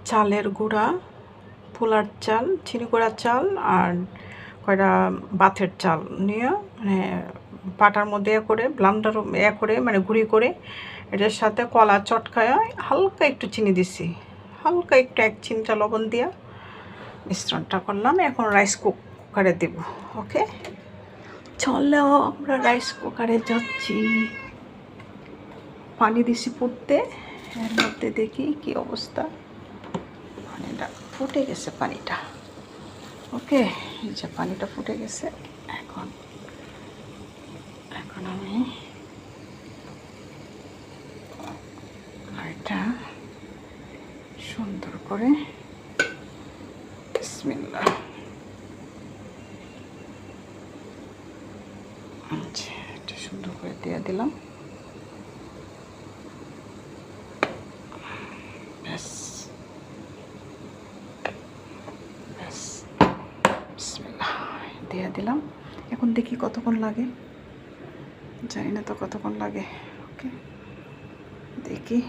চালের গুঁড়া, পোলার চাল, চিনি গুঁড়ার চাল আর কয়টা ভাতের চাল নিয়ে মানে পাটার মধ্যে করে ব্লান্ডার করে মানে গুঁড়ি করে এটার সাথে কলা চটকায় হালকা একটু চিনি দিছি, হালকা একটু 1 চিমটা লবণ দিয়া মিশ্রণটা করলাম। এখন রাইস কুকারে দেব। ওকে, চলো আমরা রাইস কুকারে যাচ্ছি। পানি দিছি ফুটতে, এর মধ্যে দেখি কি অবস্থা। পানিটা ফুটে গেছে পানিটা। ওকে, এই যে পানিটা ফুটে গেছে। এখন আমি এটা সুন্দর করে বিসমিল্লাহ, আচ্ছা এটা সুন্দর করে দিয়ে দিলাম। ব্যাস ব্যাস বিসমিল্লাহ দিয়ে দিলাম। এখন দেখি কতক্ষণ লাগে, জানি না তো কতক্ষণ লাগে। ওকে দেখি।